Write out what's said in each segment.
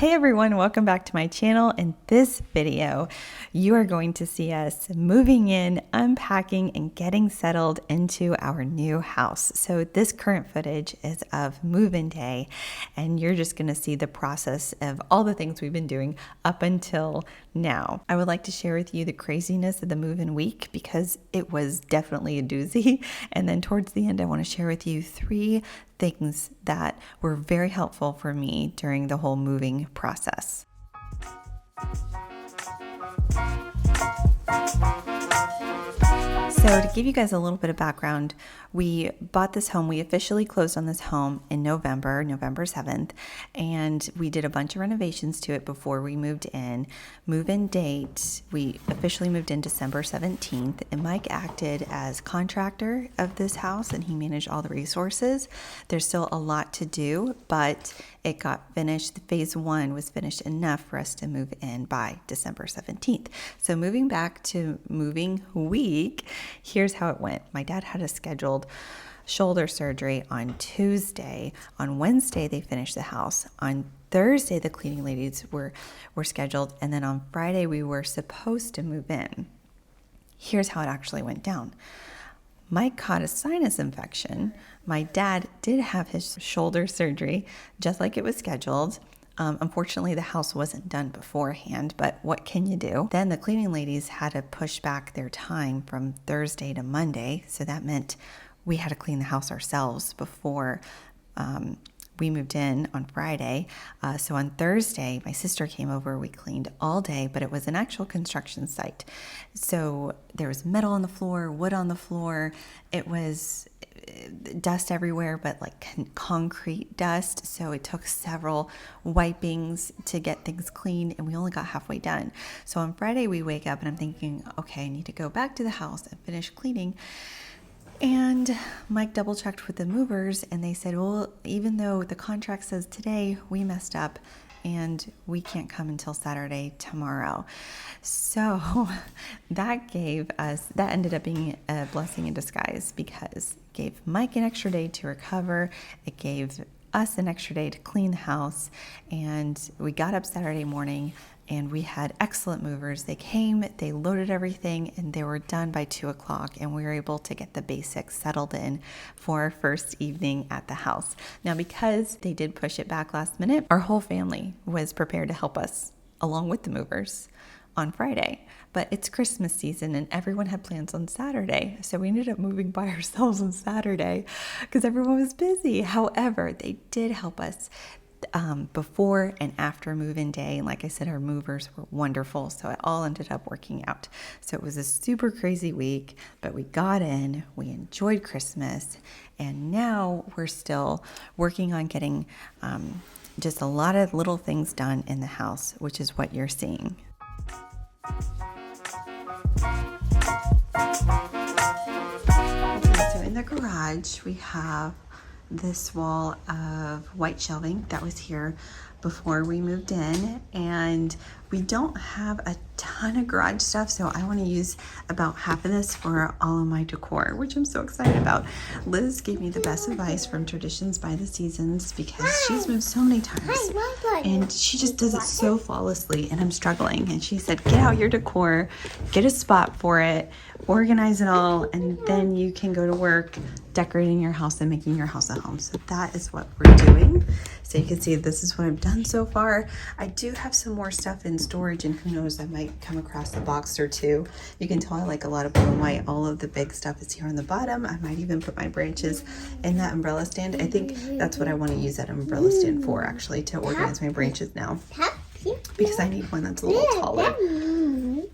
Hey everyone, welcome back to my channel. In this video, you are going to see us moving in, unpacking, and getting settled into our new house. So this current footage is of move-in day, and you're just going to see the process of all the things we've been doing up until now. I would like to share with you the craziness of the move-in week because it was definitely a doozy. And then towards the end, I want to share with you 3 things that were very helpful for me during the whole moving process. So to give you guys a little bit of background, we bought this home. We officially closed on this home in November 7th, and we did a bunch of renovations to it before we moved in. Move-in date, we officially moved in December 17th, and Mike acted as contractor of this house, and he managed all the resources. There's still a lot to do, but it got finished. Phase 1 was finished enough for us to move in by December 17th. So moving back to moving week, here's how it went. My dad had a scheduled shoulder surgery on Tuesday. On Wednesday, they finished the house. On Thursday, the cleaning ladies were scheduled. And then on Friday, we were supposed to move in. Here's how it actually went down. Mike caught a sinus infection. My dad did have his shoulder surgery just like it was scheduled. Unfortunately, the house wasn't done beforehand, but what can you do? Then the cleaning ladies had to push back their time from Thursday to Monday. So that meant we had to clean the house ourselves before we moved in on Friday. So on Thursday, my sister came over. We cleaned all day, but it was an actual construction site. So there was metal on the floor, wood on the floor. It was dust everywhere, but like concrete dust. So it took several wipings to get things clean, and we only got halfway done. So on Friday, we wake up and I'm thinking, okay, I need to go back to the house and finish cleaning. And Mike double checked with the movers, and they said, well, even though the contract says today, we messed up and we can't come until Saturday tomorrow. So that ended up being a blessing in disguise because it gave Mike an extra day to recover. It gave us an extra day to clean the house. And we got up Saturday morning and we had excellent movers. They came, they loaded everything, and they were done by 2 o'clock. And we were able to get the basics settled in for our first evening at the house. Now, because they did push it back last minute, our whole family was prepared to help us along with the movers on Friday. But it's Christmas season and everyone had plans on Saturday. So we ended up moving by ourselves on Saturday because everyone was busy. However, they did help us before and after move-in day. And like I said, our movers were wonderful. So it all ended up working out. So it was a super crazy week, but we got in, we enjoyed Christmas, and now we're still working on getting just a lot of little things done in the house, which is what you're seeing. Okay, so in the garage, we have this wall of white shelving that was here before we moved in, and we don't have a ton of garage stuff, so I want to use about half of this for all of my decor, which I'm so excited about. Liz gave me the best advice from Traditions by the Seasons because she's moved so many times and she just does it so flawlessly, and I'm struggling. And she said, get out your decor, get a spot for it, organize it all, and then you can go to work decorating your house and making your house a home. So that is what we're doing. So you can see this is what I've done so far. I do have some more stuff in storage, and who knows, I might come across a box or two. You can tell I like a lot of blue and white. All of the big stuff is here on the bottom. I might even put my branches in that umbrella stand. I think that's what I want to use that umbrella stand for, actually, to organize my branches now, because I need one that's a little taller.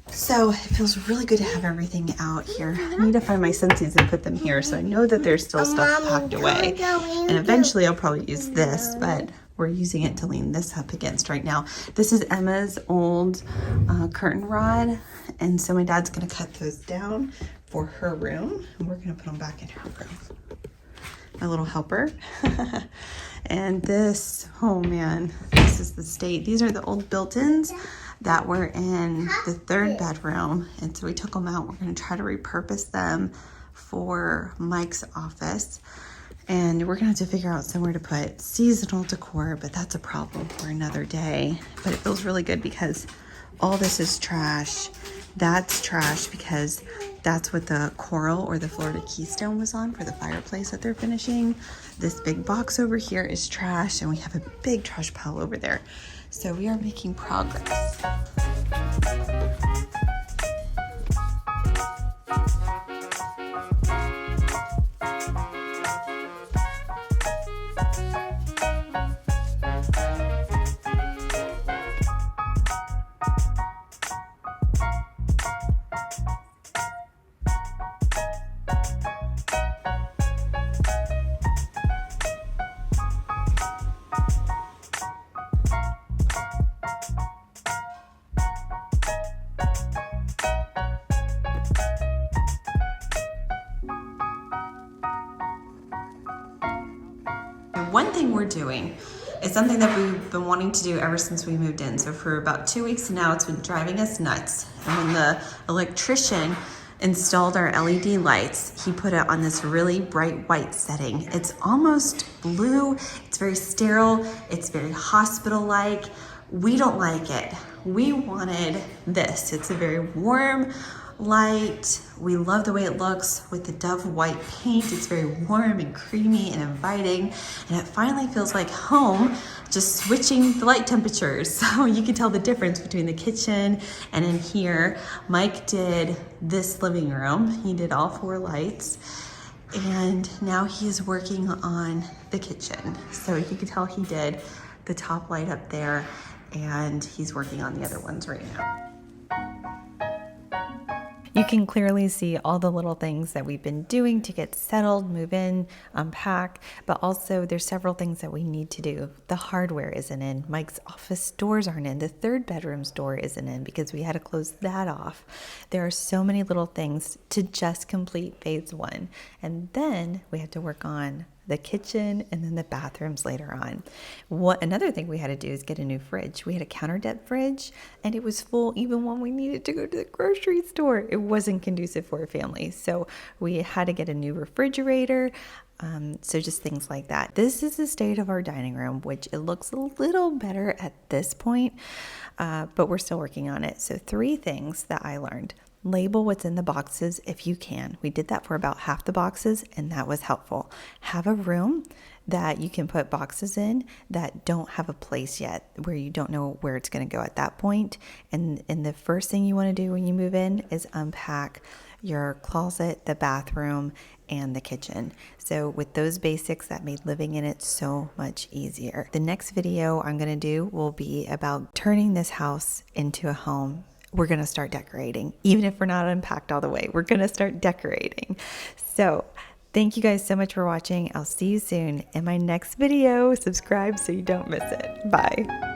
So it feels really good to have everything out here. I need to find my Scentsies and put them here, so I know that there's still stuff packed away. And eventually I'll probably use this, but we're using it to lean this up against right now. This is Emma's old curtain rod, and so my dad's gonna cut those down for her room, and we're gonna put them back in her room. My little helper. And this, oh man, this is the state. These are the old built-ins that were in the 3rd bedroom, and so we took them out. We're going to try to repurpose them for Mike's office. And we're gonna have to figure out somewhere to put seasonal decor, but that's a problem for another day. But it feels really good because all this is trash. That's trash because that's what the coral or the Florida Keystone was on for the fireplace that they're finishing. This big box over here is trash, and we have a big trash pile over there. So we are making progress. One thing we're doing is something that we've been wanting to do ever since we moved in. So for about 2 weeks now, it's been driving us nuts. And when the electrician installed our LED lights, he put it on this really bright white setting. It's almost blue. It's very sterile. It's very hospital-like. We don't like it. We wanted this. It's a very warm light. We love the way it looks with the Dove white paint. It's very warm and creamy and inviting, and it finally feels like home, just switching the light temperatures. So you can tell the difference between the kitchen and in here. Mike did this living room. He did all 4 lights, and now he's working on the kitchen. So you can tell he did the top light up there, and he's working on the other ones right now. You can clearly see all the little things that we've been doing to get settled, move in, unpack, but also there's several things that we need to do. The hardware isn't in. Mike's office doors aren't in. The 3rd bedroom's door isn't in because we had to close that off. There are so many little things to just complete phase 1. And then we have to work on the kitchen and then the bathrooms later on. Another thing we had to do is get a new fridge. We had a counter depth fridge and it was full even when we needed to go to the grocery store. It wasn't conducive for a family. So we had to get a new refrigerator. So just things like that. This is the state of our dining room, which it looks a little better at this point, but we're still working on it. So 3 things that I learned. Label what's in the boxes if you can. We did that for about half the boxes, and that was helpful. Have a room that you can put boxes in that don't have a place yet, where you don't know where it's going to go at that point. And the first thing you want to do when you move in is unpack your closet, the bathroom, and the kitchen. So with those basics, that made living in it so much easier. The next video I'm going to do will be about turning this house into a home. We're going to start decorating. Even if we're not unpacked all the way, we're going to start decorating. So thank you guys so much for watching. I'll see you soon in my next video. Subscribe so you don't miss it. Bye.